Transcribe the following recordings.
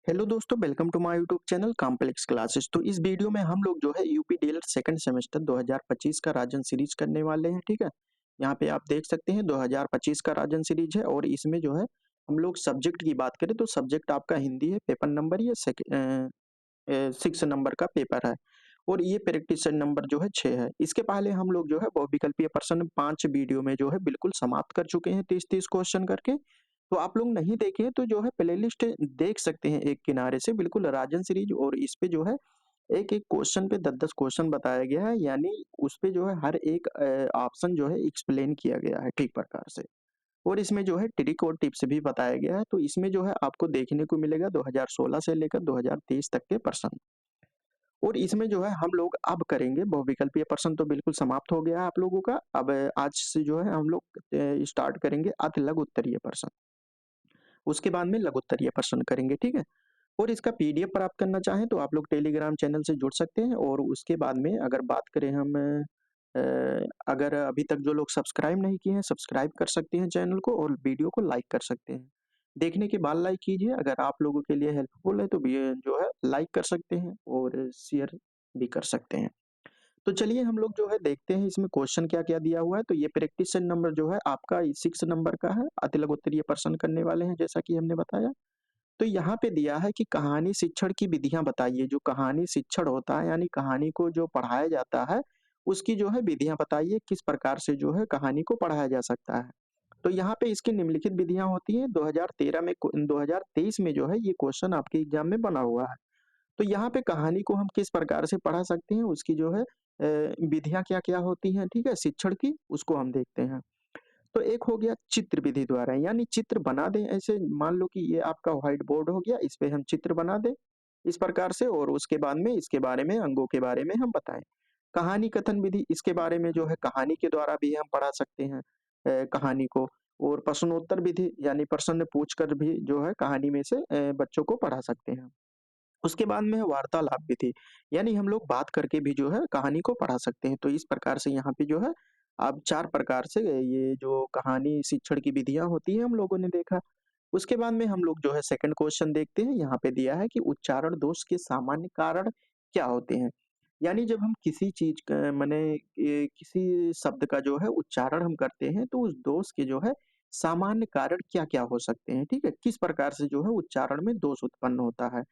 Hello दोस्तों, welcome to my YouTube channel complex classes. तो इस वीडियो में हम लोग जो है यूपी डीएलएड सेकंड सेमेस्टर 2025 का राजन सीरीज करने वाले हैं। ठीक है, यहाँ पे आप देख सकते हैं 2025 का राजन सीरीज है और इसमें जो है हम लोग सब्जेक्ट की बात करें तो सब्जेक्ट आपका हिंदी है। पेपर नंबर ये 6 नंबर का पेपर है और ये प्रैक्टिस नंबर जो है 6 है। इसके पहले हम लोग जो है बहुविकल्पीय प्रश्न 5 वीडियो में जो है बिल्कुल समाप्त कर चुके हैं 30-30 क्वेश्चन करके। तो आप लोग नहीं देखे हैं तो जो है प्लेलिस्ट देख सकते हैं एक किनारे से बिल्कुल राजन सीरीज, और इस पे जो है एक-एक क्वेश्चन पे 10-10 क्वेश्चन बताया गया है, यानी उस पे जो है हर एक ऑप्शन जो है एक्सप्लेन किया गया है ठीक प्रकार से। और इसमें जो है ट्रिक और टिप्स भी बताया गया है। तो इसमें जो है आपको देखने को मिलेगा 2016 से लेकर 2023 तक के प्रश्न। और इसमें जो है हम लोग अब करेंगे बहुविकल्पीय प्रश्न तो बिल्कुल समाप्त हो गया है आप लोगों का। अब आज से जो है हम लोग स्टार्ट करेंगे अति लघु उत्तरीय प्रश्न। उसके बाद में लघु उत्तरीय प्रश्न करेंगे, ठीक है? और इसका पीडीएफ प्राप्त करना चाहें तो आप लोग टेलीग्राम चैनल से जुड़ सकते हैं। और उसके बाद में अगर बात करें हम अ, अगर अभी तक जो लोग सब्सक्राइब नहीं किए हैं, सब्सक्राइब कर सकते हैं चैनल को और वीडियो को लाइक कर सकते हैं। देखने के बाद लाइक कीजिए, अगर आप लोगों के लिए हेल्पफुल है तो ये जो है लाइक कर सकते हैं और शेयर भी कर सकते हैं। तो चलिए हम लोग जो है देखते हैं इसमें क्वेश्चन क्या-क्या दिया हुआ है। तो ये प्रैक्टिस सेट नंबर जो है आपका 6 नंबर का है, अति लघु उत्तरीय प्रश्न करने वाले हैं जैसा कि हमने बताया। तो यहाँ पे दिया है कि कहानी शिक्षण की विधियाँ बताइए। जो कहानी शिक्षण होता है यानी कहानी को जो पढ़ाया जाता है, उसकी जो है विधियाँ बताइए, किस प्रकार से जो है कहानी को पढ़ाया जा सकता है। तो यहाँ पे इसकी निम्नलिखित विधियाँ होती हैं। 2013 में 2023 में जो है ये क्वेश्चन आपके एग्जाम में बना हुआ है। तो यहाँ पे कहानी को हम किस प्रकार से पढ़ा सकते हैं, उसकी जो है विधियाँ क्या-क्या होती हैं, ठीक है? शिक्षण की, उसको हम देखते हैं। तो एक हो गया चित्र विधि द्वारा, यानी चित्र बना दें। ऐसे मान लो कि ये आपका व्हाइट बोर्ड हो गया, इस पे हम चित्र बना दें इस प्रकार से, और उसके बाद में इसके बारे में अंगों के बारे में हम बताएं। कहानी कथन विधि, इसके बारे में जो है कहानी के द्वारा भी हम पढ़ा सकते हैं कहानी को। और प्रश्नोत्तर विधि यानी प्रश्न पूछ कर भी जो है कहानी में से बच्चों को पढ़ा सकते हैं। उसके बाद में है वार्तालाप विधि, यानी हम लोग बात करके भी जो है कहानी को पढ़ा सकते हैं। तो इस प्रकार से यहाँ पे जो है अब 4 प्रकार से ये जो कहानी शिक्षण की विधियाँ होती हैं हम लोगों ने देखा। उसके बाद में हम लोग जो है सेकंड क्वेश्चन देखते हैं। यहाँ पे दिया है कि उच्चारण दोष के सामान्य कारण क्या होते हैं? यानी जब हम किसी चीज़ का माने किसी शब्द का जो है उच्चारण हम करते हैं तो उस दोष के जो है सामान्य कारण क्या-क्या हो सकते हैं, ठीक है? किस प्रकार से जो है उच्चारण में दोष उत्पन्न होता है?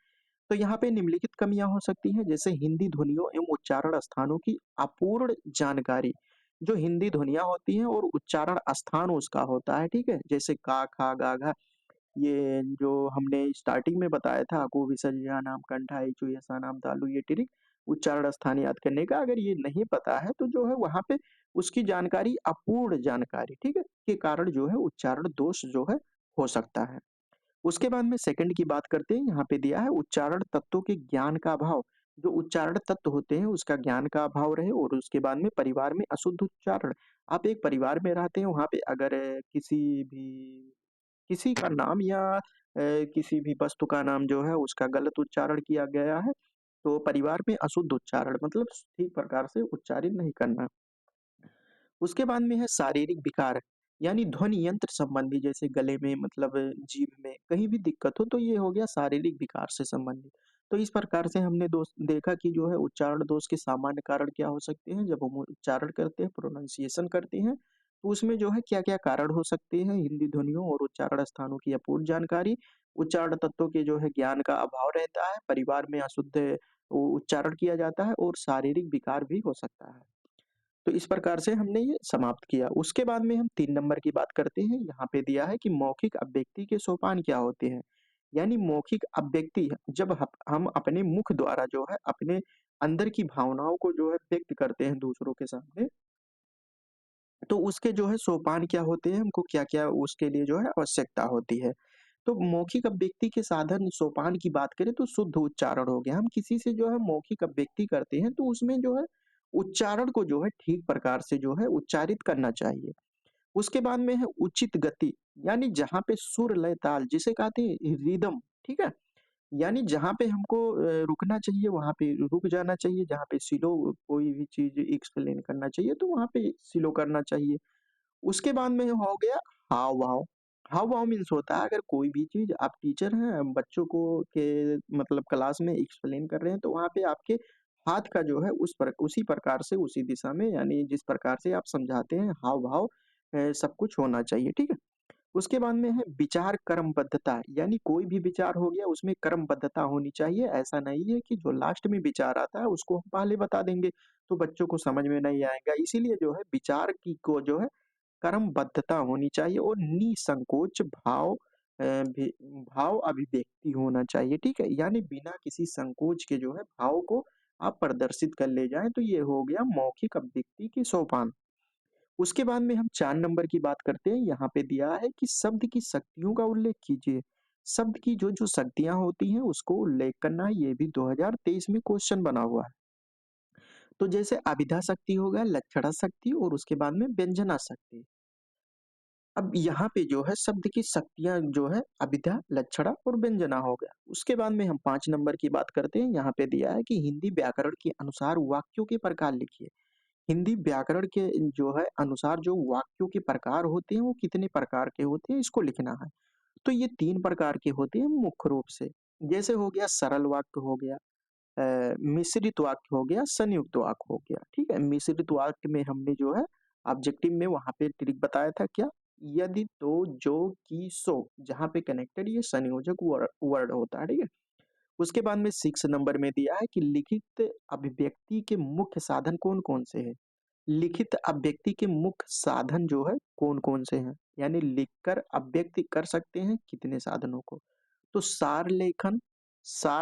तो यहाँ पे निम्नलिखित कमियाँ हो सकती हैं, जैसे हिंदी ध्वनियों एवं उच्चारण स्थानों की अपूर्ण जानकारी। जो हिंदी ध्वनियाँ होती हैं और उच्चारण स्थान उसका होता है, ठीक है? जैसे का, खा, गा, घा, ये जो हमने स्टार्टिंग में बताया था, अकू, विसर्जया नाम कंठा, इचु, यसा नाम तालु, ये ट्रिक उच्चारण स्थान याद करने का अगर ये नहीं पता है तो जो है वहाँ पे उसकी जानकारी अपूर्ण जानकारी, ठीक है? के कारण जो है उच्चारण दोष जो है हो सकता है। उसके बाद में सेकंड की बात करते हैं, यहाँ पे दिया है उच्चारण तत्वों के ज्ञान का अभाव। जो उच्चारण तत्व होते हैं उसका ज्ञान का अभाव रहे। और उसके बाद में परिवार में अशुद्ध उच्चारण। आप एक परिवार में रहते हैं, वहाँ पे अगर किसी का नाम या किसी भी वस्तु का नाम जो है उसका गलत उच्चारण किया गया है, तो परिवार में अशुद्ध उच्चारण मतलब ठीक प्रकार से उच्चारित नहीं करना। उसके बाद में है शारीरिक विकार, यानी ध्वनि यंत्र संबंधी, जैसे गले में मतलब जीभ में कहीं भी दिक्कत हो तो ये हो गया शारीरिक विकार से संबंधित। तो इस प्रकार से हमने दोस्त देखा कि जो है उच्चारण दोष के सामान्य कारण क्या हो सकते हैं जब हम उच्चारण करते हैं, प्रोनाउंसिएशन करते हैं, तो उसमें जो है क्या-क्या कारण हो सकते हैं। हिंदी ध्वनियों और उच्चारण स्थानों की अपूर्ण जानकारी, उच्चारण तत्वों के जो है ज्ञान का अभाव रहता है, परिवार में अशुद्ध उच्चारण किया जाता है और शारीरिक विकार भी हो सकता है। तो इस प्रकार से हमने ये समाप्त किया। उसके बाद में हम 3 नंबर की बात करते हैं। यहाँ पे दिया है कि मौखिक अभिव्यक्ति के सोपान क्या होते हैं? यानी मौखिक अभिव्यक्ति जब हम अपने मुख द्वारा जो है अपने अंदर की भावनाओं को जो है व्यक्त करते हैं दूसरों के सामने, तो उसके जो है सोपान क्या होते हैं, हमको क्या-क्या उसके लिए जो है आवश्यकता होती है। तो मौखिक अभिव्यक्ति के साधन सोपान की बात करें तो शुद्ध उच्चारण हो गया। हम किसी से जो है मौखिक अभिव्यक्ति करते हैं तो उसमें जो है उच्चारण को जो है ठीक प्रकार से जो है उच्चारित करना चाहिए। उसके बाद में है उचित गति, यानी जहाँ पे सुर, लय, ताल जिसे कहते हैं रिदम, ठीक है? यानी जहाँ पे हमको रुकना चाहिए वहाँ पे रुक जाना चाहिए, जहाँ पे स्लो कोई भी चीज़ एक्सप्लेन करना चाहिए तो वहाँ पे स्लो करना चाहिए। उसके बाद में हो गया हाव-भाव। हाव-भाव मीन्स होता है अगर कोई भी चीज़ आप टीचर हैं, बच्चों को के मतलब क्लास में एक्सप्लेन कर रहे हैं, तो वहाँ पे आपके हाथ का जो है उसी प्रकार से, उसी दिशा में यानी जिस प्रकार से आप समझाते हैं, हाव-भाव सब कुछ होना चाहिए, ठीक है? उसके बाद में है विचार क्रमबद्धता, यानी कोई भी विचार हो गया उसमें क्रमबद्धता होनी चाहिए। ऐसा नहीं है कि जो लास्ट में विचार आता है उसको हम पहले बता देंगे, तो बच्चों को समझ में नहीं आएगा। इसीलिए जो है विचार की को जो है क्रमबद्धता होनी चाहिए और निसंकोच भाव अभिव्यक्ति होना चाहिए, ठीक है? यानी बिना किसी संकोच के जो है भाव को आप प्रदर्शित कर ले जाएँ, तो ये हो गया मौखिक अभिव्यक्ति के सोपान। उसके बाद में हम 4 नंबर की बात करते हैं, यहाँ पे दिया है कि शब्द की शक्तियों का उल्लेख कीजिए। शब्द की जो शक्तियाँ होती हैं उसको उल्लेख करना है, ये भी 2023 में क्वेश्चन बना हुआ है। तो जैसे अभिधा शक्ति हो गया, लक्षणा शक्ति और उसके बाद में व्यंजना शक्ति। अब यहाँ पे जो है शब्द की शक्तियाँ जो है अभिधा, लक्षणा और व्यंजना हो गया। उसके बाद में हम 5 नंबर की बात करते हैं, यहाँ पे दिया है कि हिंदी व्याकरण के अनुसार वाक्यों के प्रकार लिखिए। हिंदी व्याकरण के जो है अनुसार जो वाक्यों के प्रकार होते हैं वो कितने प्रकार के होते हैं इसको लिखना है। तो ये 3 प्रकार के होते हैं मुख्य रूप से। जैसे हो गया सरल वाक्य हो गया, मिश्रित वाक्य हो गया, संयुक्त वाक्य हो गया, ठीक है? मिश्रित वाक्य में हमने जो है ऑब्जेक्टिव में वहाँ पे ट्रिक बताया था क्या? यदि, तो, जो, कि, सो जहाँ पे कनेक्टेड ये संयोजक वर्ड होता है, ठीक है? उसके बाद में 6 नंबर में दिया है कि लिखित अभिव्यक्ति के मुख्य साधन कौन-कौन से हैं? लिखित अभिव्यक्ति के मुख्य साधन जो है कौन-कौन से हैं? यानी लिखकर अभिव्यक्ति कर सकते हैं कितने साधनों को? तो सार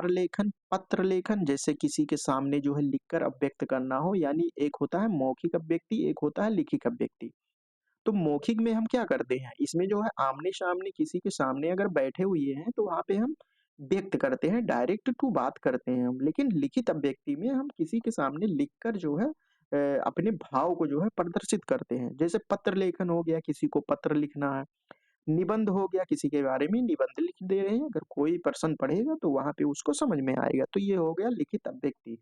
लेखन, पत्र लेखन जैसे किसी के सामने जो है लिखकर अभिव्यक्त करना हो यानी एक होता है मौखिक अभिव्यक्ति, एक होता है लिखित अभिव्यक्ति। तो मौखिक में हम क्या करते हैं, इसमें जो है आमने-सामने किसी के सामने अगर बैठे हुए हैं, तो वहाँ पे हम व्यक्त करते हैं, डायरेक्ट टू बात करते हैं हम। लेकिन लिखित अभिव्यक्ति में हम किसी के सामने लिखकर जो है अपने भाव को जो है प्रदर्शित करते हैं। जैसे पत्र लेखन हो गया, किसी को पत्र लिखना है। निबंध हो गया, किसी के बारे में निबंध लिख दे रहे हैं, अगर कोई पर्सन पढ़ेगा तो वहाँ पे उसको समझ में आएगा। तो ये हो गया लिखित अभिव्यक्ति।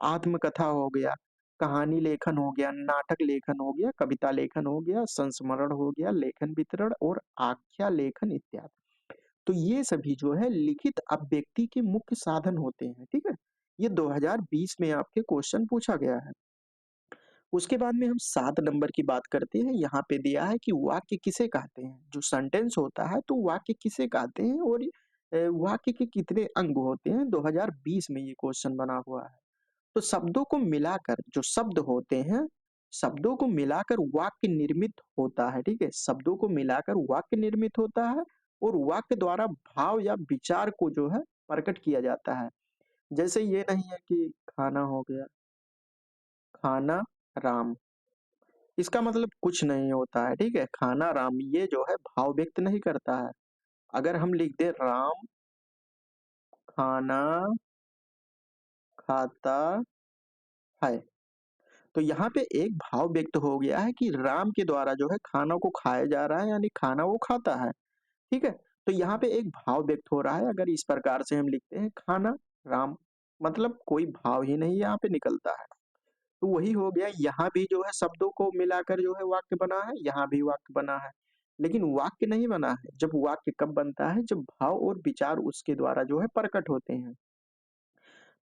आत्मकथा हो गया, कहानी लेखन हो गया, नाटक लेखन हो गया, कविता लेखन हो गया, संस्मरण हो गया, लेखन वितरण और आख्या लेखन इत्यादि। तो ये सभी जो है लिखित अभिव्यक्ति के मुख्य साधन होते हैं, ठीक है? ये 2020 में आपके क्वेश्चन पूछा गया है। उसके बाद में हम 7 नंबर की बात करते हैं, यहाँ पे दिया है कि वाक्य किसे कहते हैं? जो सेंटेंस होता है तो वाक्य किसे कहते हैं और वाक्य के कितने अंग होते हैं? 2020 में ये क्वेश्चन बना हुआ है। तो शब्दों को मिलाकर जो शब्द होते हैं, शब्दों को मिलाकर वाक्य निर्मित होता है, ठीक है? शब्दों को मिलाकर वाक्य निर्मित होता है और वाक्य द्वारा भाव या विचार को जो है प्रकट किया जाता है। जैसे ये नहीं है कि खाना हो गया, खाना राम। इसका मतलब कुछ नहीं होता है, ठीक है? खाना राम ये जो है भाव व्यक्त नहीं करता है। अगर हम लिख दें राम खाना खाता है, तो यहाँ पे एक भाव व्यक्त हो गया है कि राम के द्वारा जो है खाना को खाया जा रहा है यानी खाना वो खाता है, ठीक है? तो यहाँ पे एक भाव व्यक्त हो रहा है अगर इस प्रकार से हम लिखते हैं खाना राम मतलब कोई भाव ही नहीं यहाँ पे निकलता है। तो वही हो गया, यहाँ भी जो है शब्दों को मिलाकर जो है वाक्य बना है, यहाँ भी वाक्य बना है। लेकिन वाक्य नहीं बना है, जब वाक्य कब बनता है, जब भाव और विचार उसके द्वारा जो है प्रकट होते हैं।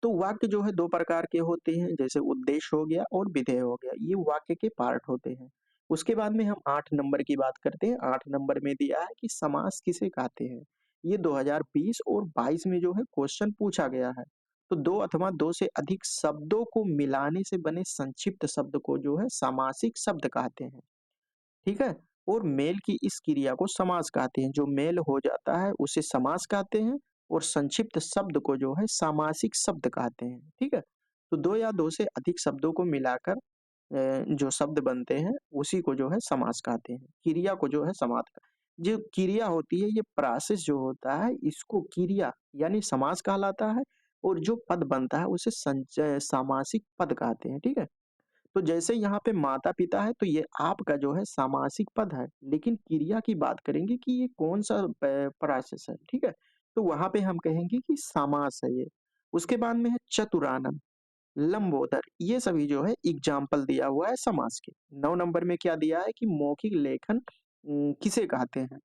तो वाक्य जो है 2 प्रकार के होते हैं, जैसे उद्देश्य हो गया और विधेय हो गया, ये वाक्य के पार्ट होते हैं। उसके बाद में हम 8 नंबर की बात करते हैं, 8 नंबर में दिया है कि समास किसे कहते हैं? ये 2020 और 22 में जो है क्वेश्चन पूछा गया है। तो 2 अथवा 2 से अधिक शब्दों को मिलाने से बने संक्षिप्त शब्द को जो है सामासिक शब्द कहते हैं। ठीक है? और मेल की इस क्रिया को समास कहते हैं, जो मेल हो जाता है उसे समास कहते हैं और संक्षिप्त शब्द को जो है सामासिक शब्द कहते हैं, ठीक है? तो 2 या 2 से अधिक शब्दों को मिलाकर जो शब्द बनते हैं उसी को जो है समास कहते हैं, क्रिया को जो है समास जो क्रिया होती है ये प्रोसेस जो होता है इसको क्रिया यानी समास कहलाता है और जो पद बनता है उसे सामासिक पद कहते हैं, ठीक है? तो जैसे यहाँ पे माता-पिता है तो ये आपका जो है सामासिक पद है, लेकिन क्रिया की बात करेंगे कि ये कौन-सा प्रोसेस है, ठीक है? तो वहाँ पे हम कहेंगे कि समास है ये। उसके बाद में है चतुरानन, लंबोदर, ये सभी जो है एग्ज़ाम्पल दिया हुआ है समास के। 9 नंबर में क्या दिया है कि मौखिक लेखन किसे कहते हैं?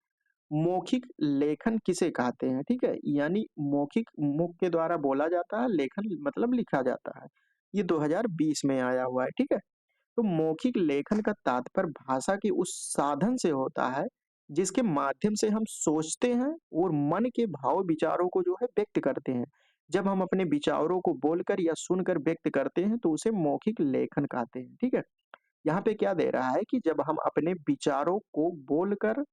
मौखिक लेखन किसे कहते हैं, ठीक है? यानी मौखिक मुख के द्वारा बोला जाता है, लेखन मतलब लिखा जाता है। ये 2020 में आया हुआ है, ठीक है? तो मौखिक लेखन का तात्पर्य भाषा के उस साधन से होता है, जिसके माध्यम से हम सोचते हैं और मन के भाव विचारों को जो है व्यक्त करते हैं। जब हम अपने विचारों को बोलकर या सुनकर व्यक्त करते हैं, तो उसे मौखिक लेखन कहते हैं, ठीक है? यहाँ पे क्या दे रहा है कि जब हम अपने विचारों को बोलकर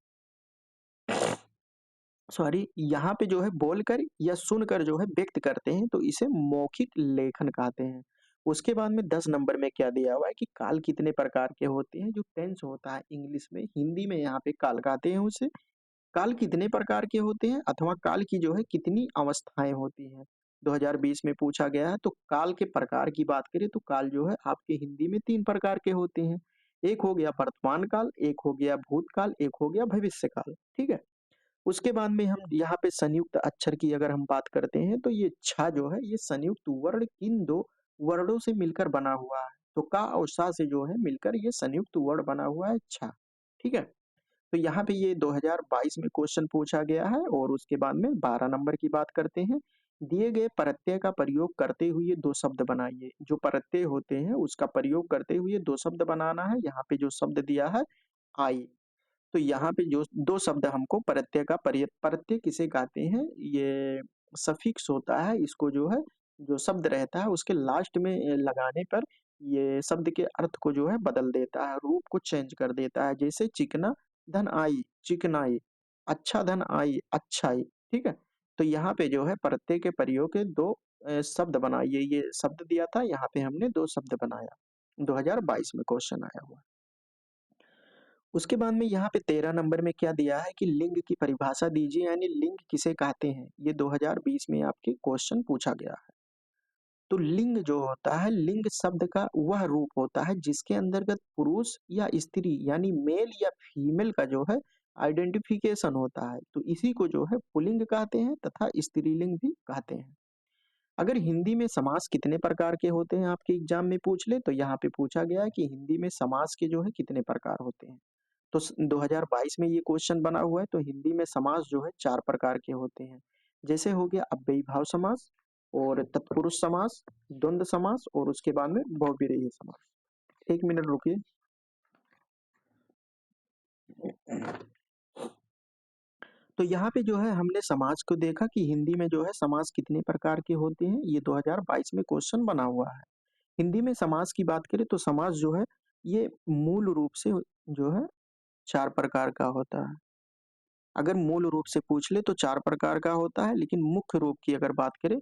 सॉरी यहाँ पे जो है बोलकर या सुनकर जो है व्यक्त करते हैं तो इसे मौखिक लेखन कहते हैं। उसके बाद में 10 नंबर में क्या दिया हुआ है कि काल कितने प्रकार के होते हैं, जो टेंस होता है इंग्लिश में, हिंदी में यहाँ पे काल कहते हैं उसे। काल कितने प्रकार के होते हैं अथवा काल की जो है कितनी अवस्थाएं होती हैं। 2020 में पूछा गया है, तो काल के प्रकार की बात करें तो काल जो है आपके हिंदी में 3 प्रकार के होते हैं। एक हो गया वर्तमान काल, एक हो गया भूतकाल, एक हो गया भविष्य काल, ठीक है? उसके बाद में हम यहाँ पे संयुक्त अक्षर की अगर हम बात करते हैं तो ये छ जो है ये संयुक्त वर्ण किन 2 वर्णों से मिलकर बना हुआ है। तो का और सा से जो है मिलकर ये संयुक्त वर्ण बना हुआ है छ, ठीक है? तो यहाँ पे ये 2022 में क्वेश्चन पूछा गया है और उसके बाद में 12 नंबर की बात करते हैं। दिए गए प्रत्यय का प्रयोग करते हुए 2 शब्द बनाइए। जो प्रत्यय होते हैं उसका प्रयोग करते हुए 2 शब्द बनाना है। यहाँ पे जो शब्द दिया है आई, तो यहाँ पे जो 2 शब्द हमको प्रत्यय का प्रत्यय किसे कहते हैं, ये सफिक्स होता है, इसको जो है जो शब्द रहता है उसके लास्ट में लगाने पर ये शब्द के अर्थ को जो है बदल देता है, रूप को चेंज कर देता है। जैसे चिकना धन आई, चिकनाई, अच्छा धन आई, अच्छाई, ठीक है? तो यहाँ पे जो है प्रत्यय के प्रयोग के 2 शब्द बनाइए। ये शब्द दिया था, यहाँ पे हमने 2 शब्द बनाया। 2022 में क्वेश्चन आया हुआ है। उसके बाद में यहाँ पे 13 नंबर में क्या दिया है कि लिंग की परिभाषा दीजिए, यानी लिंग किसे कहते हैं? ये 2020 में आपके क्वेश्चन पूछा गया है। तो लिंग जो होता है, लिंग शब्द का वह रूप होता है जिसके अंतर्गत पुरुष या स्त्री यानी मेल या फीमेल का जो है आइडेंटिफिकेशन होता है। तो इसी को जो है पुल्लिंग कहते हैं तथा स्त्रीलिंग भी कहते हैं। अगर हिंदी में समास कितने प्रकार के होते हैं आपके एग्जाम में पूछ ले, तो यहाँ पे पूछा गया है कि हिंदी में समास के जो है कितने प्रकार होते हैं। तो 2022 में ये क्वेश्चन बना हुआ है, तो हिंदी में समास जो है 4 प्रकार के होते हैं। जैसे हो गया अव्ययीभाव समास और तत्पुरुष समास, द्वंद्व समास और उसके बाद में बहुव्रीहि समास। 1 मिनट रुकिए। तो यहाँ पे जो है हमने समाज को देखा कि हिंदी में जो है समाज कितने प्रकार के होते हैं, ये 2022 में क्वेश्चन बना हुआ है। हिंदी में समाज की बात करें तो समाज जो है ये मूल रूप से जो है 4 प्रकार का होता है। अगर मूल रूप से पूछ ले तो 4 प्रकार का होता है, लेकिन मुख्य रूप की अगर बात करें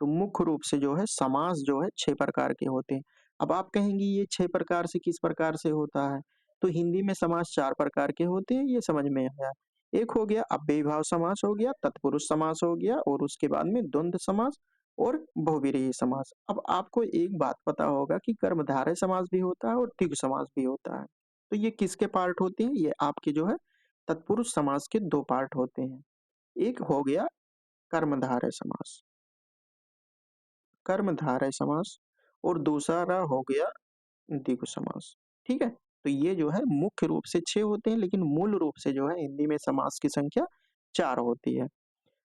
तो मुख्य रूप से जो है समास जो है 6 प्रकार के होते हैं। अब आप कहेंगी ये 6 प्रकार से किस प्रकार से होता है? तो हिंदी में समास 4 प्रकार के होते हैं, ये समझ में आया। एक हो गया अव्ययीभाव समास हो गया, तत्पुरुष समास हो गया और उसके बाद में द्वंद्व समास और बहुव्रीहि समास। अब आपको एक बात पता होगा कि कर्मधारय समास भी होता है और द्विगु समास भी होता है। तो ये किसके पार्ट होते हैं? ये आपके जो है तत्पुरुष समास के 2 पार्ट होते हैं। एक हो गया कर्मधारय समास, कर्मधारय समास और दूसरा हो गया द्विगु समास, ठीक है? तो ये जो है मुख्य रूप से 6 होते हैं, लेकिन मूल रूप से जो है हिंदी में समास की संख्या 4 होती है।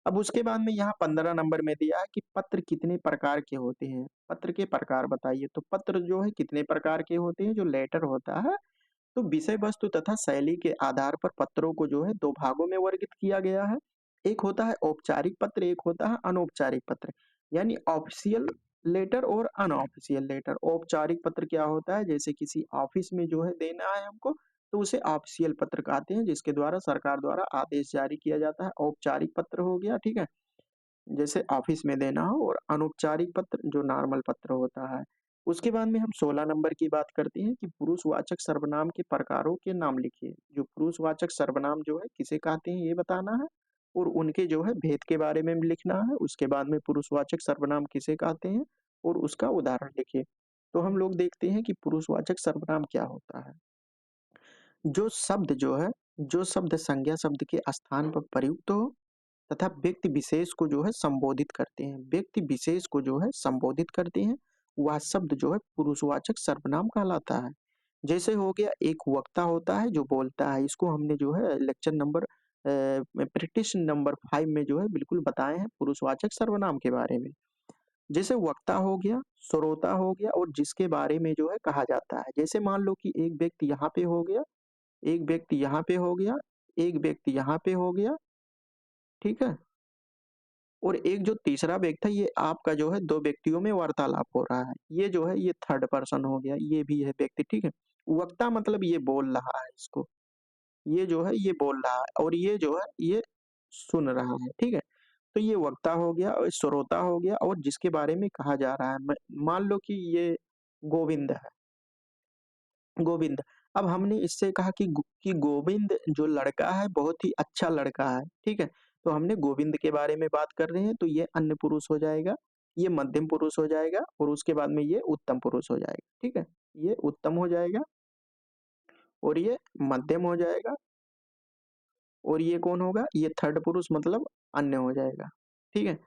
अब उसके बाद में यहाँ 15 नंबर में दिया है कि पत्र कितने प्रकार के होते हैं? पत्र के प्रकार बताइए। तो पत्र जो है कितने प्रकार के होते हैं? जो लेटर होता है, तो विषय वस्तु तथा शैली के आधार पर पत्रों को जो है 2 भागों में वर्गित किया गया है। एक होता है औपचारिक पत्र, एक होता है अनौपचारिक पत्र, यानी ऑफिशियल लेटर और अनऑफिशियल लेटर। औपचारिक पत्र क्या होता है? जैसे किसी ऑफिस में जो है देना है हमको, तो उसे ऑफिशियल पत्र कहते हैं, जिसके द्वारा सरकार द्वारा आदेश जारी किया जाता है, औपचारिक पत्र हो गया, ठीक है? जैसे ऑफिस में देना हो। और अनौपचारिक पत्र जो नॉर्मल पत्र होता है। उसके बाद में हम 16 नंबर की बात करते हैं कि पुरुषवाचक सर्वनाम के प्रकारों के नाम लिखिए। जो पुरुषवाचक सर्वनाम जो है किसे कहते हैं ये बताना है और उनके जो है भेद के बारे में भी लिखना है। उसके बाद में पुरुषवाचक सर्वनाम किसे कहते हैं और उसका उदाहरण लिखिए। तो हम लोग देखते हैं कि पुरुषवाचक सर्वनाम क्या होता है। जो शब्द संज्ञा शब्द के स्थान पर प्रयुक्त हो तथा व्यक्ति विशेष को जो है संबोधित करते हैं, व्यक्ति विशेष को जो है संबोधित करते हैं, वह शब्द जो है पुरुषवाचक सर्वनाम कहलाता है। जैसे हो गया एक वक्ता होता है जो बोलता है, इसको हमने जो है लेक्चर नंबर प्रैक्टिस नंबर 5 में जो है बिल्कुल बताए हैं पुरुषवाचक सर्वनाम के बारे में। जैसे वक्ता हो गया, श्रोता हो गया और जिसके बारे में जो है कहा जाता है। जैसे मान लो कि एक व्यक्ति यहाँ पे हो गया, एक व्यक्ति यहाँ पे हो गया, एक व्यक्ति यहाँ पे हो गया, ठीक है? और एक जो तीसरा व्यक्ति है, ये आपका जो है 2 व्यक्तियों में वार्तालाप हो रहा है। ये जो है ये थर्ड पर्सन हो गया, ये भी है व्यक्ति, ठीक है? वक्ता मतलब ये बोल रहा है इसको, ये जो है ये बोल रहा है और ये जो है ये सुन रहा है, ठीक है? तो ये वक्ता हो गया और श्रोता हो गया और जिसके बारे में कहा जा रहा है। मान लो कि ये गोविंद है, गोविंद। अब हमने इससे कहा कि गोविंद जो लड़का है बहुत ही अच्छा लड़का है, ठीक है? तो हमने गोविंद के बारे में बात कर रहे हैं तो ये अन्य पुरुष हो जाएगा, ये मध्यम पुरुष हो जाएगा और उसके बाद में ये उत्तम पुरुष हो जाएगा, ठीक है? ये उत्तम हो जाएगा और ये मध्यम हो जाएगा और ये कौन होगा? ये थर्ड पुरुष मतलब अन्य हो जाएगा, ठीक है?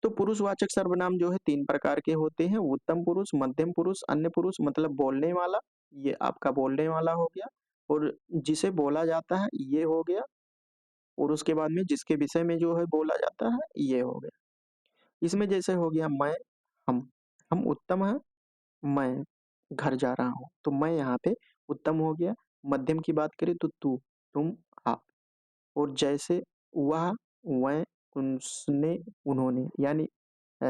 तो पुरुषवाचक सर्वनाम जो है 3 प्रकार के होते हैं, उत्तम पुरुष, मध्यम पुरुष, अन्य पुरुष मतलब बोलने वाला, ये आपका बोलने वाला हो गया और जिसे बोला जाता है ये हो गया और उसके बाद में जिसके विषय में जो है बोला जाता है ये हो गया। इसमें जैसे हो गया मैं, हम। हम उत्तम हैं, मैं घर जा रहा हूँ, तो मैं यहाँ पे उत्तम हो गया। मध्यम की बात करें तो तू, तुम, आप। और जैसे वह, वह, उसने, उन्होंने यानी अ,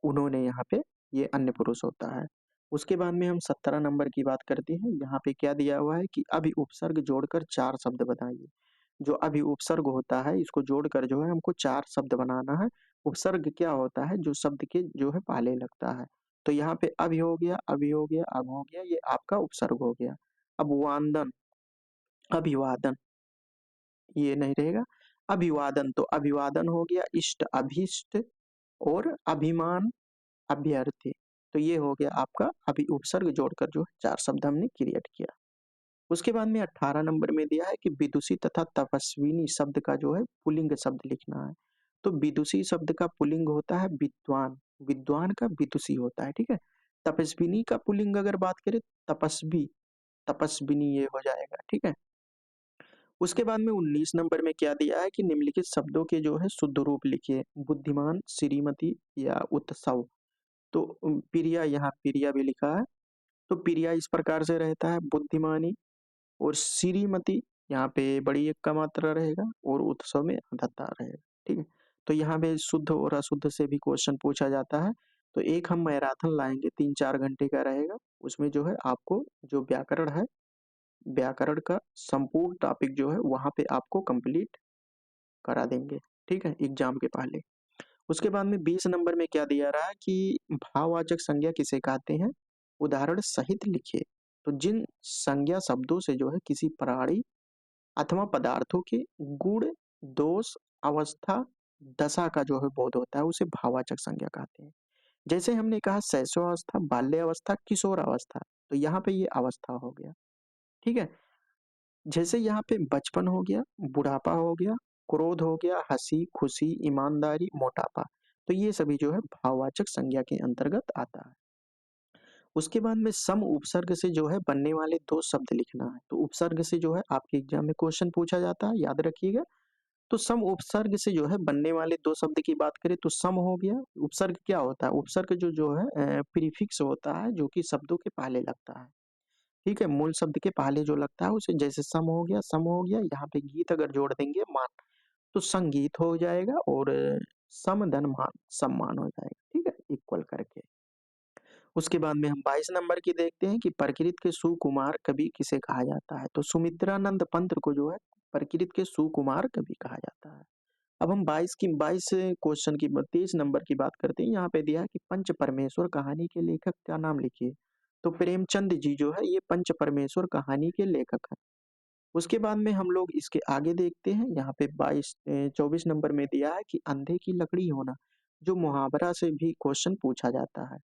उन्होंने यहाँ पे ये अन्य पुरुष होता है। उसके बाद में हम 17 नंबर की बात करते हैं। यहाँ पे क्या दिया हुआ है कि अभी उपसर्ग जोड़कर 4 शब्द बनाइए। जो अभी उपसर्ग होता है इसको जोड़कर जो है हमको 4 शब्द बनाना है। उपसर्ग क्या होता है? जो शब्द के जो है पहले लगता है। तो यहाँ पे अभी हो गया, अभी हो गया, अब हो गया, ये आपका उपसर्ग हो गया। अब वांदन, अभिवादन, ये नहीं रहेगा। अभिवादन तो अभिवादन हो गया, इष्ट, अभीष्ट और अभिमान, अभ्यर्थी। तो ये हो गया आपका अभी उपसर्ग जोड़कर जो 4 शब्द हमने क्रिएट किया। उसके बाद में 18 नंबर में दिया है कि विदुषी तथा तपस्विनी शब्द का जो है पुल्लिंग शब्द लिखना है। तो विदुषी शब्द का पुल्लिंग होता है विद्वान, विद्वान का विदुषी होता है, ठीक है? तपस्विनी का पुल्लिंग अगर बात करें तपस्वी, तपस्विनी ये हो जाएगा, ठीक है? उसके बाद में 19 नंबर में क्या दिया है कि निम्नलिखित शब्दों के जो है शुद्ध रूप लिखिए। बुद्धिमान, श्रीमती या उत्सव। तो प्रिया, यहाँ प्रिया भी लिखा है। तो प्रिया इस प्रकार से रहता है बुद्धिमानी और श्रीमती यहाँ पे बड़ी एक का मात्रा रहेगा और उत्सव में अधता रहेगा, ठीक है? तो यहाँ पे शुद्ध और अशुद्ध से भी क्वेश्चन पूछा जाता है। तो एक हम मैराथन लाएंगे 3-4 घंटे का रहेगा। उसमें जो है आपको जो व्याकरण है, व्याकरण का संपूर्ण टॉपिक जो है वहां पे आपको कंप्लीट करा देंगे, ठीक है, एग्जाम के पहले। उसके बाद में 20 नंबर में क्या दिया रहा है कि भाववाचक संज्ञा किसे कहते हैं? उदाहरण सहित लिखिए। तो जिन संज्ञा शब्दों से जो है किसी प्राणी अथवा पदार्थों के गुण, दोष, अवस्था, दशा का जो है बोध होता है उसे भाववाचक संज्ञा कहते हैं। जैसे हमने कहा शैशवावस्था, बाल्यावस्था, किशोरावस्था, तो यहाँ पे ये अवस्था हो गया, ठीक है? जैसे यहाँ पे बचपन हो गया, बुढ़ापा हो गया, क्रोध हो गया, हंसी, खुशी, ईमानदारी, मोटापा। तो ये सभी जो है भाववाचक संज्ञा के अंतर्गत आता है। उसके बाद में सम उपसर्ग से जो है बनने वाले 2 शब्द लिखना है। तो उपसर्ग से जो है आपके एग्जाम में क्वेश्चन पूछा जाता है, याद रखिएगा। तो सम उपसर्ग से जो है बनने वाले 2 शब्द की बात करें तो सम हो गया। उपसर्ग क्या होता है? उपसर्ग जो जो है प्रीफिक्स होता है जो कि शब्दों के पहले लगता है। ठीक है, मूल शब्द के पहले जो लगता है उसे, जैसे सम हो गया, सम हो गया, यहाँ पे गीत अगर जोड़ देंगे मान, तो संगीत हो जाएगा और सम धन मान सम्मान हो जाएगा, ठीक है, इक्वल करके। उसके बाद में हम 22 नंबर की देखते हैं कि प्रकृत के सुकुमार कवि किसे कहा जाता है? तो सुमित्रानंद पंत को जो है प्रकृत के सुकुमार कवि कहा जाता है। अब हम 22 क्वेश्चन की 23 नंबर की बात करते हैं। यहाँ पे दिया है कि पंच परमेश्वर कहानी के लेखक का नाम लिखिए। तो प्रेमचंद जी जो है ये पंच परमेश्वर कहानी के लेखक हैं। उसके बाद में हम लोग इसके आगे देखते हैं। यहाँ पे 24 नंबर में दिया है कि अंधे की लकड़ी होना, जो मुहावरा से भी क्वेश्चन पूछा जाता है।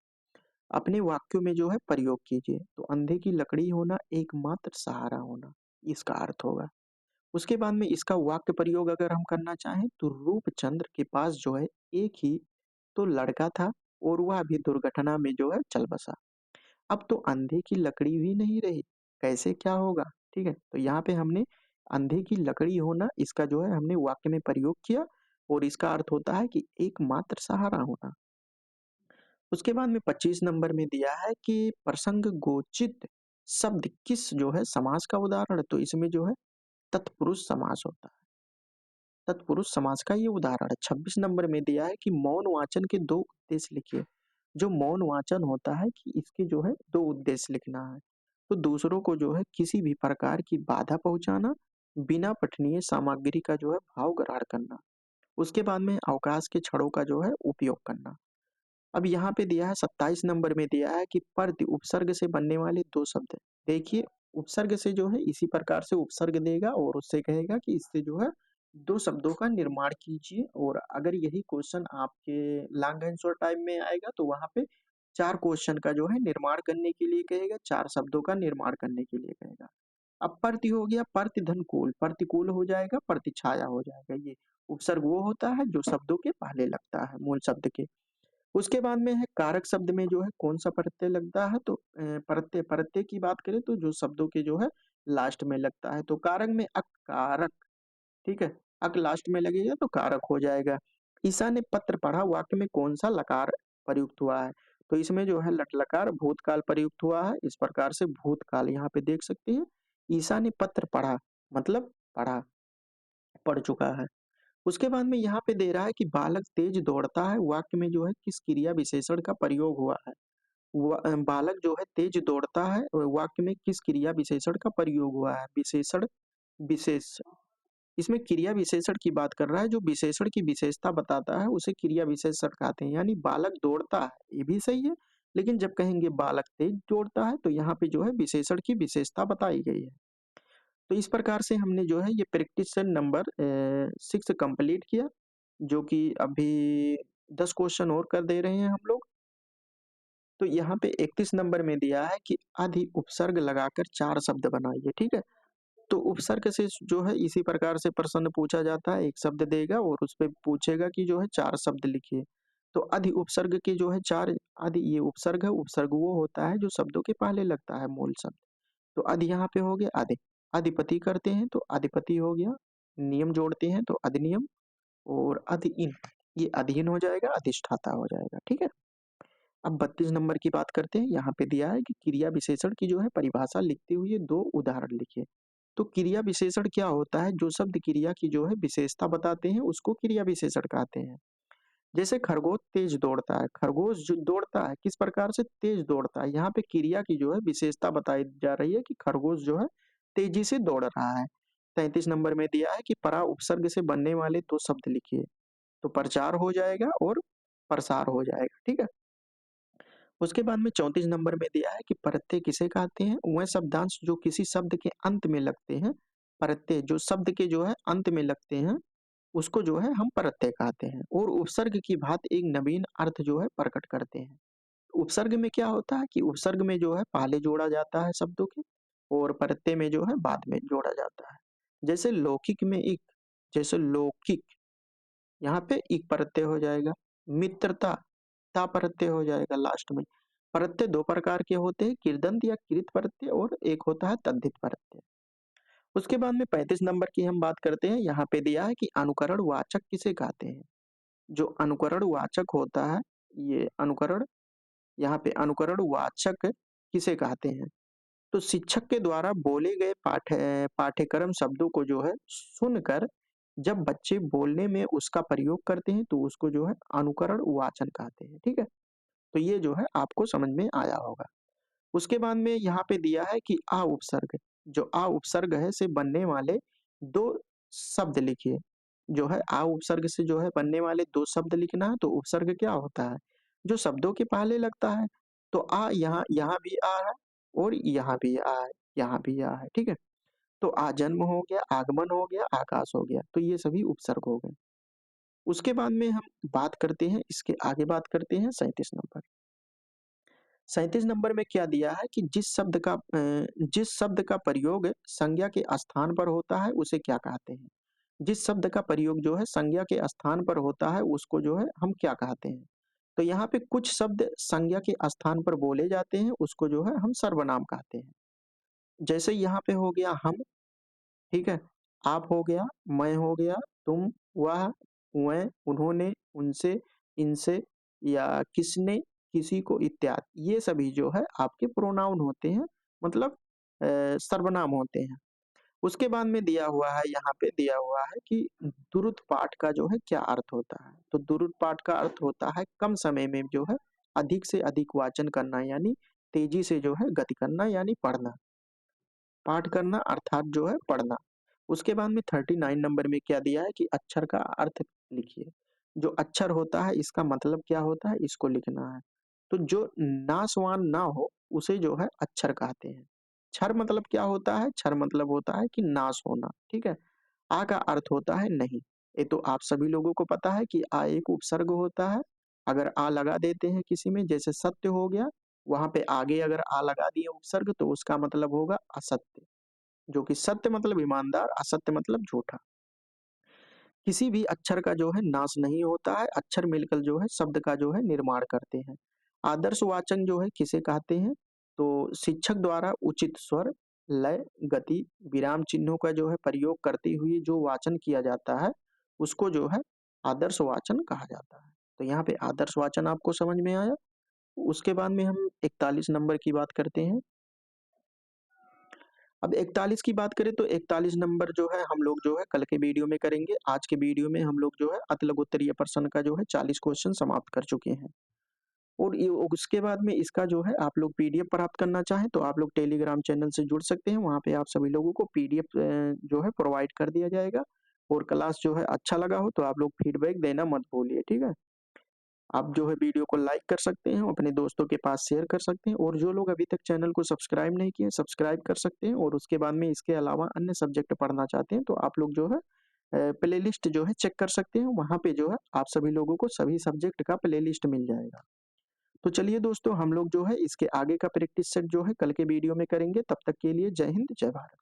अपने वाक्यों में जो है प्रयोग कीजिए। तो अंधे की लकड़ी होना, एकमात्र सहारा होना, इसका अर्थ होगा। उसके बाद में इसका वाक्य प्रयोग अगर हम करना चाहें तो रूपचंद्र के पास जो है एक ही तो लड़का था और वह भी दुर्घटना में जो है चल बसा। अब तो अंधे की लकड़ी भी नहीं रही, कैसे क्या होगा? ठीक है, तो यहाँ पे हमने अंधे की लकड़ी होना, इसका जो है हमने वाक्य में प्रयोग किया और इसका अर्थ होता है कि एकमात्र सहारा होना। उसके बाद में 25 नंबर में दिया है कि प्रसंग गोचित शब्द किस जो है समास का उदाहरण है, तो इसमें जो है तत्पुरुष समास होता है। तत्पुरुष समास का ये उदाहरण है। 26 नंबर में दिया है कि मौन वाचन के 2 उद्देश्य लिखिए। जो मौन वाचन होता है कि इसके जो है 2 उद्देश्य लिखना है। तो दूसरों को जो है किसी भी प्रकार की बाधा पहुँचाना, बिना पठनीय सामग्री का जो है भाव ग्रहण करना। उसके बाद में अवकाश के क्षणों का जो है उपयोग करना। अब यहाँ पे दिया है 27 नंबर में दिया है कि प्रति उपसर्ग से बनने वाले 2 शब्द हैं। देखिए, उपसर्ग से जो है इसी प्रकार से उपसर्ग देगा और उससे कहेगा कि इससे जो है 2 शब्दों का निर्माण कीजिए, और अगर यही क्वेश्चन आपके लॉन्ग आंसर टाइप में आएगा तो वहाँ पे 4 क्वेश्चन का जो है निर्माण करने के लिए कहेगा, 4 शब्दों का निर्माण करने के लिए कहेगा। अब प्रति हो गया, प्रतिधनकुल, प्रतिकूल हो जाएगा, प्रतिछाया हो जाएगा। ये उपसर्ग वो होता है जो शब्दों के पहले लगता है, मूल शब्द के। उसके बाद में है कारक शब्द में जो है कौन-सा प्रत्यय लगता है, तो प्रत्यय प्रत्यय की बात करें तो जो शब्दों के जो है लास्ट में लगता है, तो कारक में अक, कारक, ठीक है? अक लास्ट में लगेगा तो कारक हो जाएगा। ईसा ने पत्र पढ़ा वाक्य में कौन-सा लकार प्रयुक्त हुआ है? तो इसमें जो है लट लकार भूतकाल प्रयुक्त हुआ है। इस प्रकार से भूतकाल यहाँ पे देख सकते हैं। ईसा ने पत्र पढ़ा मतलब पढ़ा, पढ़ चुका है। उसके बाद में यहाँ पे दे रहा है कि बालक तेज दौड़ता है, वाक्य में जो है किस क्रिया विशेषण का प्रयोग हुआ है? बालक जो है तेज दौड़ता है, वाक्य में किस क्रिया विशेषण का प्रयोग हुआ है? विशेषण विशेष, इसमें क्रिया विशेषण की बात कर रहा है, जो विशेषण की विशेषता बताता है उसे क्रिया विशेषण कहते हैं। यानी बालक दौड़ता है, ये भी सही है, लेकिन जब कहेंगे बालक तेज दौड़ता है तो यहाँ पे जो है विशेषण की विशेषता बताई गई है। तो इस प्रकार से हमने जो है ये प्रैक्टिस नंबर 6 कंप्लीट किया, जो कि अभी 10 क्वेश्चन और कर दे रहे हैं हम लोग। तो यहाँ पे 31 नंबर में दिया है कि अधि उपसर्ग लगाकर 4 शब्द बनाइए, ठीक है? तो उपसर्ग से जो है इसी प्रकार से प्रश्न पूछा जाता है, एक शब्द देगा और उस पे पूछेगा कि जो है 4 शब्द लिखिए। तो अधि उपसर्ग के जो है 4, अधि ये उपसर्ग है, उपसर्ग वो होता है जो शब्दों के पहले लगता है, मूल शब्द। तो अधि यहाँ पे हो गया अधि, अधिपति करते हैं तो अधिपति हो गया, नियम जोड़ते हैं तो अधिनियम, और अधिइन, ये अधीन हो जाएगा, अधिष्ठाता हो जाएगा, ठीक है? अब 32 नंबर की बात करते हैं। यहाँ पे दिया है कि क्रिया विशेषण की जो है परिभाषा लिखते हुए 2 उदाहरण लिखिए। तो क्रिया विशेषण क्या होता है? जो शब्द क्रिया की जो है विशेषता बताते हैं उसको क्रिया विशेषण कहते हैं। जैसे खरगोश तेज दौड़ता है, खरगोश जो दौड़ता है किस प्रकार से? तेज दौड़ता है। यहाँ पे क्रिया की जो है विशेषता बताई जा रही है कि खरगोश जो है तेजी से दौड़ रहा है। 33 नंबर में दिया है कि परा उपसर्ग से बनने वाले 2 शब्द लिखिए। तो प्रचार हो जाएगा और प्रसार हो जाएगा, ठीक है? उसके बाद में 34 नंबर में दिया है कि प्रत्यय किसे कहते हैं? वह शब्दांश जो किसी शब्द के अंत में लगते हैं। प्रत्यय जो शब्द के जो है अंत में लगते हैं, उसको जो है हम प्रत्यय कहते हैं, और उपसर्ग की भांति एक नवीन अर्थ जो है प्रकट करते हैं। उपसर्ग में क्या होता है कि उपसर्ग में जो है पहले जोड़ा जाता है शब्दों के, और प्रत्यय में जो है बाद में जोड़ा जाता है। जैसे लौकिक में इक, जैसे लौकिक, यहाँ पे इक प्रत्यय हो जाएगा। मित्रता, ता प्रत्यय हो जाएगा लास्ट में। प्रत्यय 2 प्रकार के होते हैं, किर्दंत या कृत प्रत्यय, और एक होता है तद्धित प्रत्यय। उसके बाद में 35 नंबर की हम बात करते हैं। यहाँ पे दिया है कि अनुकरण वाचक किसे कहते हैं? जो अनुकरण वाचक होता है, ये अनुकरण, यहाँ पे अनुकरण वाचक किसे कहते हैं? तो शिक्षक के द्वारा बोले गए पाठ्यक्रम शब्दों को जो है सुनकर जब बच्चे बोलने में उसका प्रयोग करते हैं तो उसको जो है अनुकरण वाचन कहते हैं, ठीक है? तो ये जो है आपको समझ में आया होगा। उसके बाद में यहाँ पे दिया है कि आ उपसर्ग, जो आ उपसर्ग है से बनने वाले 2 शब्द लिखिए। जो है आ उपसर्ग से जो है बनने वाले 2 शब्द लिखना है, तो उपसर्ग क्या होता है? जो शब्दों के पहले लगता है। तो आ यहाँ यहाँ भी आ है, और यहाँ भी आ है, यहाँ भी आ है, ठीक है? तो आजन्म हो गया, आगमन हो गया, आकाश हो गया, तो ये सभी उपसर्ग हो गए। उसके बाद में हम बात करते हैं, इसके आगे बात करते हैं 37 नंबर। 37 नंबर में क्या दिया है कि जिस शब्द का प्रयोग संज्ञा के स्थान पर होता है उसे क्या कहते हैं? जिस शब्द का प्रयोग जो है संज्ञा के स्थान पर होता है उसको जो है हम क्या कहते हैं? तो यहाँ पे कुछ शब्द संज्ञा के स्थान पर बोले जाते हैं, उसको जो है हम सर्वनाम कहते हैं। जैसे यहाँ पे हो गया हम, ठीक है? आप हो गया, मैं हो गया, तुम, वह, वह, उन्होंने, उनसे, इनसे या किसने, किसी को इत्यादि। ये सभी जो है आपके प्रोनाउन होते हैं, मतलब सर्वनाम होते हैं। उसके बाद में दिया हुआ है, यहाँ पे दिया हुआ है कि द्रुत पाठ का जो है क्या अर्थ होता है। तो द्रुत पाठ का अर्थ होता है कम समय में जो है अधिक से अधिक वाचन करना, यानी तेजी से जो है गति करना, यानी पढ़ना। पाठ करना अर्थात जो है पढ़ना। उसके बाद में 39 नंबर में क्या दिया है कि अक्षर का अर्थ लिखिए। जो अक्षर होता है इसका मतलब क्या होता है, इसको लिखना है। तो जो नाशवान ना हो उसे जो है अक्षर कहते हैं। क्षर मतलब क्या होता है, क्षर मतलब होता है कि नाश होना, ठीक है। आ का अर्थ होता है नहीं। ये तो आप सभी लोगों को पता है कि आ एक उपसर्ग होता है। अगर आ लगा देते हैं किसी में, जैसे सत्य हो गया, वहां पे आगे अगर आ लगा दिए उपसर्ग तो उसका मतलब होगा असत्य। जो कि सत्य मतलब ईमानदार, असत्य मतलब झूठा। किसी भी अक्षर का जो है नाश नहीं होता है, अक्षर मिलकर जो है शब्द का जो है निर्माण करते हैं। आदर्श वाचन जो है किसे कहते हैं, तो शिक्षक द्वारा उचित स्वर, लय, गति, विराम चिन्हों का जो है प्रयोग करते हुए जो वाचन किया जाता है उसको जो है आदर्श वाचन कहा जाता है। तो यहाँ पे आदर्श वाचन आपको समझ में आया। उसके बाद में हम 41 नंबर की बात करते हैं। अब 41 की बात करें तो 41 नंबर जो है हम लोग जो है कल के वीडियो में करेंगे। आज के वीडियो में हम लोग जो है अति लघु उत्तरीय प्रश्न का जो है 40 क्वेश्चन समाप्त कर चुके हैं। और ये उसके बाद में इसका जो है आप लोग पीडीएफ प्राप्त करना चाहें तो आप लोग टेलीग्राम चैनल से जुड़ सकते हैं। वहाँ पे आप सभी लोगों को पीडीएफ जो है प्रोवाइड कर दिया जाएगा। और क्लास जो है अच्छा लगा हो तो आप लोग फीडबैक देना मत भूलिए, ठीक है। आप जो है वीडियो को लाइक कर सकते हैं, अपने दोस्तों के पास शेयर कर सकते हैं, और जो लोग अभी तक चैनल को सब्सक्राइब नहीं किए सब्सक्राइब कर सकते हैं। और उसके बाद में इसके अलावा अन्य सब्जेक्ट पढ़ना चाहते हैं तो आप लोग जो है प्लेलिस्ट जो है चेक कर सकते हैं। वहाँ पे जो है आप सभी लोगों को सभी सब्जेक्ट का प्लेलिस्ट मिल जाएगा। तो चलिए दोस्तों, हम लोग जो है इसके आगे का प्रैक्टिस सेट जो है कल के वीडियो में करेंगे। तब तक के लिए जय हिंद, जय भारत।